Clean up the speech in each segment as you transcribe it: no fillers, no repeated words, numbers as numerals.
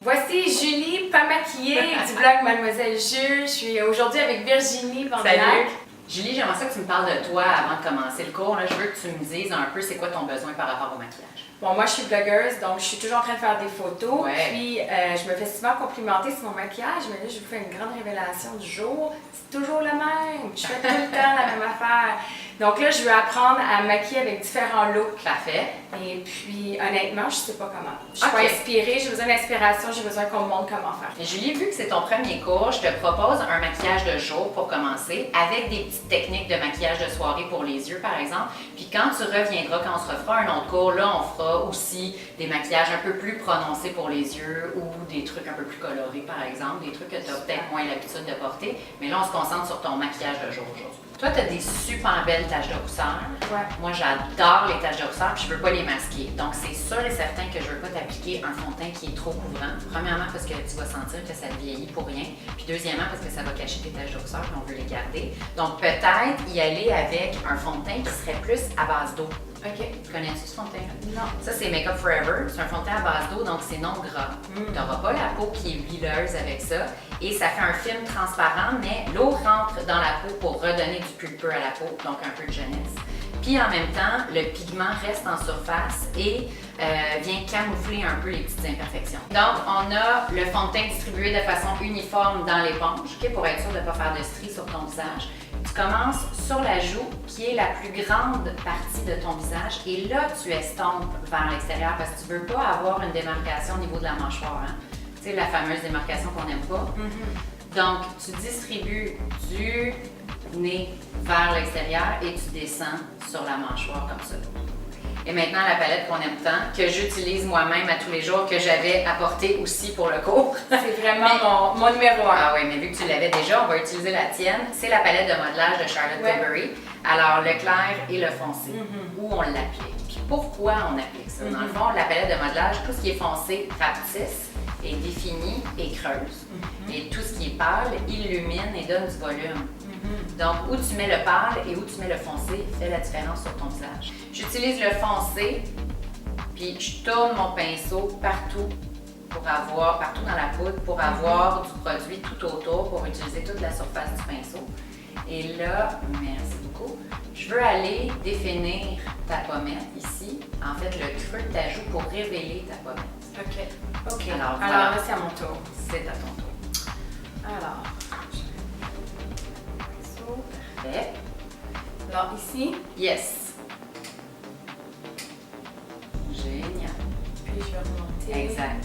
Voici Julie, pas maquillée, du blog Mademoiselle Jeu. Je suis aujourd'hui avec Virginie Vandenac. Salut! Julie, j'aimerais ça que tu me parles de toi avant de commencer le cours. Là, je veux que tu me dises un peu c'est quoi ton besoin par rapport au maquillage. Bon, moi, je suis blogueuse, donc je suis toujours en train de faire des photos. Ouais. Puis, je me fais souvent complimenter sur mon maquillage, mais là, je vous fais une grande révélation du jour. C'est toujours le même. Je fais tout le temps la même affaire. Donc là, je veux apprendre à maquiller avec différents looks. Parfait. Et puis, honnêtement, je sais pas comment. Je suis Ok. pas inspirée, j'ai besoin d'inspiration, j'ai besoin qu'on me montre comment faire. Et Julie, vu que c'est ton premier cours, je te propose un maquillage de jour pour commencer, avec des petites techniques de maquillage de soirée pour les yeux, par exemple. Puis quand tu reviendras, quand on se refera un autre cours, là, on fera aussi des maquillages un peu plus prononcés pour les yeux ou des trucs un peu plus colorés, par exemple, des trucs que tu as peut-être moins l'habitude de porter. Mais là, on se concentre sur ton maquillage de jour aujourd'hui. Toi, tu as des super belles taches de rousseur. Ouais. Moi, j'adore les taches de rousseur, puis je veux pas les masquer. Donc, c'est sûr et certain que je veux pas t'appliquer un fond de teint qui est trop couvrant. Premièrement, parce que tu vas sentir que ça vieillit pour rien. Puis deuxièmement, parce que ça va cacher tes taches de rousseur, puis on veut les garder. Donc, peut-être y aller avec un fond de teint qui serait plus à base d'eau. OK. Connais-tu ce fond de teint? Non. Ça, c'est Make Up Forever. C'est un fond de teint à base d'eau, donc c'est non gras. Tu n'auras pas la peau qui est huileuse avec ça. Et ça fait un film transparent, mais l'eau rentre dans la peau pour redonner du pulpeux à la peau, donc un peu de jeunesse. Puis en même temps, le pigment reste en surface et vient camoufler un peu les petites imperfections. Donc, on a le fond de teint distribué de façon uniforme dans l'éponge, okay, pour être sûr de ne pas faire de stries sur ton visage. Tu commences sur la joue, qui est la plus grande partie de ton visage, et là, tu estompes vers l'extérieur parce que tu ne veux pas avoir une démarcation au niveau de la mâchoire. Hein? Tu sais, la fameuse démarcation qu'on n'aime pas. Donc, tu distribues du nez vers l'extérieur et tu descends sur la mâchoire comme ça. Et maintenant, la palette qu'on aime tant, que j'utilise moi-même à tous les jours, que j'avais apportée aussi pour le cours. C'est vraiment mon numéro 1. Ah oui, mais vu que tu l'avais déjà, on va utiliser la tienne. C'est la palette de modelage de Charlotte Tilbury. Alors, le clair et le foncé, où on l'applique. Puis pourquoi on applique ça? Dans le fond, la palette de modelage, tout ce qui est foncé rapetisse, est défini et creuse. Et tout ce qui est pâle illumine et donne du volume. Donc, où tu mets le pâle et où tu mets le foncé fait la différence sur ton visage. J'utilise le foncé, puis je tourne mon pinceau partout partout dans la poudre pour avoir du produit tout autour pour utiliser toute la surface du pinceau. Et là, merci beaucoup, je veux aller définir ta pommette ici, en fait le creux de ta joue pour révéler ta pommette. OK. Alors, Alors là, c'est à mon tour. C'est à ton tour. Alors, Parfait. alors ici, Yes. Génial. puis je vais remonter. Exact.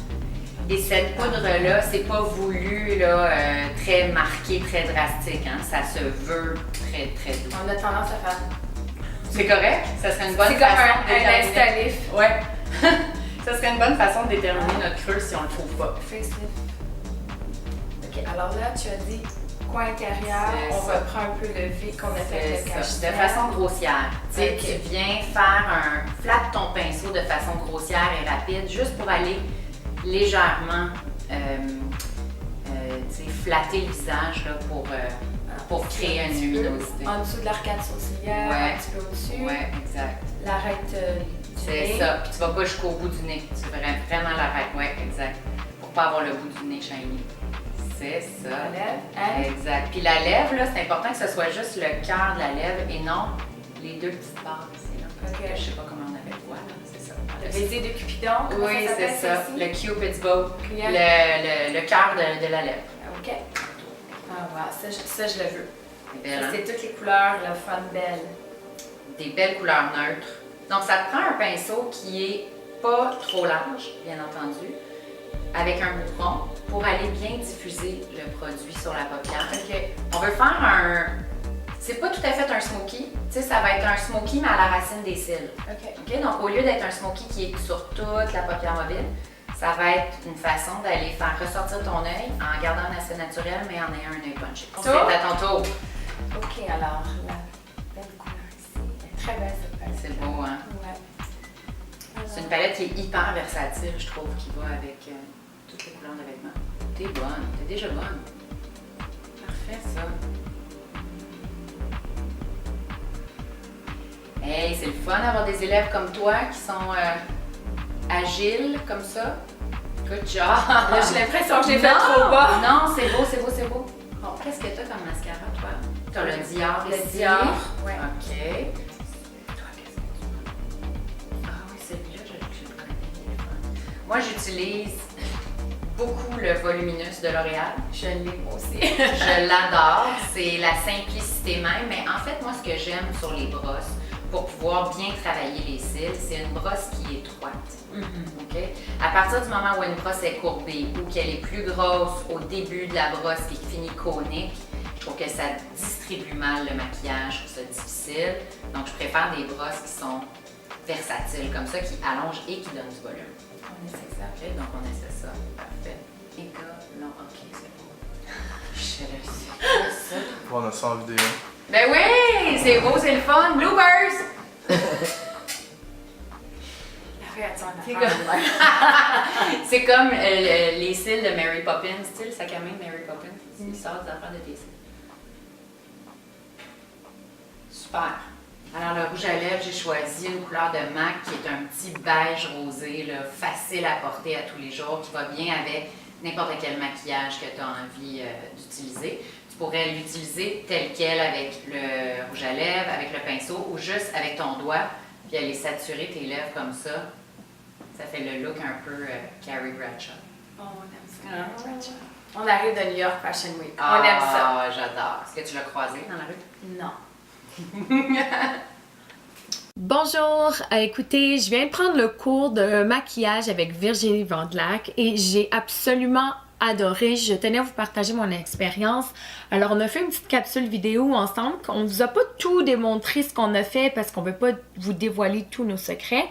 Et cette poudre-là, c'est pas voulu là, très marqué, très drastique. Hein? Ça se veut très, très doux. On a tendance à faire. C'est correct? Ça serait une bonne C'est comme façon de un déterminer. installif. Ouais. Ça serait une bonne façon de déterminer notre creux si on le trouve pas. Facelift. OK, alors là, tu as dit coin intérieur, C'est on ça. va prendre un peu le V qu'on a fait C'est le ça, cache. de façon grossière. Tu sais, Ok. tu viens faire un flatte ton pinceau de façon grossière et rapide, juste pour aller légèrement tu sais, flatter le visage là, pour créer une luminosité. En dessous de l'arcade sourcilière, Ouais. un petit peu au-dessus. Ouais, exact. L'arête du C'est nez. ça. Puis tu vas pas jusqu'au bout du nez. Tu veux vraiment l'arrêter. Ouais, exact. Pour pas avoir le bout du nez shiny. C'est ça. La lèvre, hein? Exact. Puis la lèvre, là, c'est important que ce soit juste le cœur de la lèvre et non les deux petites barres ici. Là. Ok. Je sais pas comment on appelle quoi, là. C'est ça. Le baiser de Cupidon, comment Oui, ça c'est s'appelle ça. ici? Le Cupid's bow. Client. Le cœur de la lèvre. OK. Ah, voilà, ça, je le veux. C'est belle, Ça, hein? c'est toutes les couleurs, le fun belle. Des belles couleurs neutres. Donc, ça te prend un pinceau qui est pas trop large, bien entendu, avec un bout rond pour aller bien diffuser le produit sur la paupière. OK. On veut faire un... C'est pas tout à fait un smoky. Tu sais, ça va être un smoky, mais à la racine des cils. OK. OK? Donc, au lieu d'être un smoky qui est sur toute la paupière mobile, ça va être une façon d'aller faire ressortir ton œil en gardant un aspect naturel, mais en ayant un œil punché. C'est à ton tour. OK, alors, la belle couleur ici. Elle est très belle, cette palette. C'est beau, hein? Ouais. C'est une palette qui est hyper versatile, je trouve, qui va avec toutes les couleurs de vêtements. T'es bonne, t'es déjà bonne. Parfait, ça. Hey, c'est le fun d'avoir des élèves comme toi qui sont agiles comme ça, Good job! Là, j'ai l'impression que je l'ai fait trop bas. Non, c'est beau, c'est beau, c'est beau. Bon, qu'est-ce que t'as comme mascara, toi? T'as le Dior Le ici. Dior, ouais. OK. Toi, qu'est-ce que tu veux? Ah oui, celui-là, je le connais. Il est fun. Moi, j'utilise beaucoup le Voluminous de L'Oréal. Je l'ai moi aussi. Je l'adore. C'est la simplicité même. Mais en fait, moi, ce que j'aime sur les brosses, pour pouvoir bien travailler les cils, c'est une brosse qui est étroite. OK? À partir du moment où une brosse est courbée ou qu'elle est plus grosse au début de la brosse et qui finit conique, je trouve que ça distribue mal le maquillage, je trouve ça difficile. Donc, je préfère des brosses qui sont versatiles, comme ça, qui allongent et qui donnent du volume. On essaie ça. OK? Donc, on essaie ça. Parfait. Et là, non, OK, c'est bon. Je le sais. Ça. On a ça en vidéo. Ben oui! C'est beau, c'est le fun! Bloopers! La réaction de C'est la comme, femme. c'est comme les cils de Mary Poppins, tu sais, le sac à main de Mary Poppins. Il sort des affaires de tes cils. Super. Alors, le rouge à lèvres, j'ai choisi une couleur de MAC qui est un petit beige rosé, là, facile à porter à tous les jours, qui va bien avec n'importe quel maquillage que tu as envie d'utiliser. Tu pourrais l'utiliser tel quel avec le rouge à lèvres, avec le pinceau ou juste avec ton doigt, puis aller saturer tes lèvres comme ça. Ça fait le look un peu Carrie Bradshaw. Oh, on aime ça. On arrive de New York Fashion Week. Ah, On aime ça. J'adore. Est-ce que tu l'as croisé dans la rue? Non. Bonjour, écoutez, je viens de prendre le cours de maquillage avec Virginie Vandelac et j'ai absolument adoré. Je tenais à vous partager mon expérience. Alors, on a fait une petite capsule vidéo ensemble. On ne vous a pas tout démontré ce qu'on a fait parce qu'on ne veut pas vous dévoiler tous nos secrets.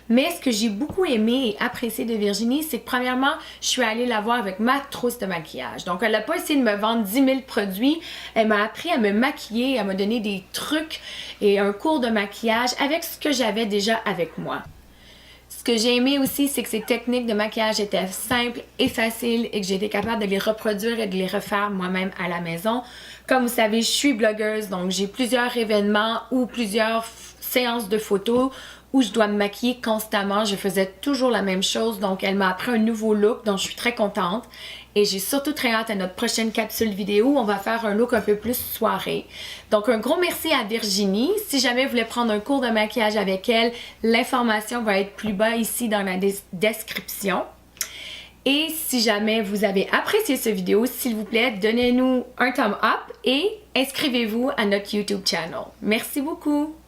Mais ce que j'ai beaucoup aimé et apprécié de Virginie, c'est que premièrement, je suis allée la voir avec ma trousse de maquillage. Donc, elle n'a pas essayé de me vendre 10 000 produits. Elle m'a appris à me maquiller, elle m'a donné des trucs et un cours de maquillage avec ce que j'avais déjà avec moi. Ce que j'ai aimé aussi, c'est que ces techniques de maquillage étaient simples et faciles et que j'étais capable de les reproduire et de les refaire moi-même à la maison. Comme vous savez, je suis blogueuse, donc j'ai plusieurs événements ou plusieurs séances de photos où je dois me maquiller constamment. Je faisais toujours la même chose, donc elle m'a appris un nouveau look dont je suis très contente. Et j'ai surtout très hâte à notre prochaine capsule vidéo où on va faire un look un peu plus soirée. Donc un gros merci à Virginie. Si jamais vous voulez prendre un cours de maquillage avec elle, l'information va être plus bas ici dans la description. Et si jamais vous avez apprécié cette vidéo, s'il vous plaît, donnez-nous un thumb up et inscrivez-vous à notre YouTube channel. Merci beaucoup!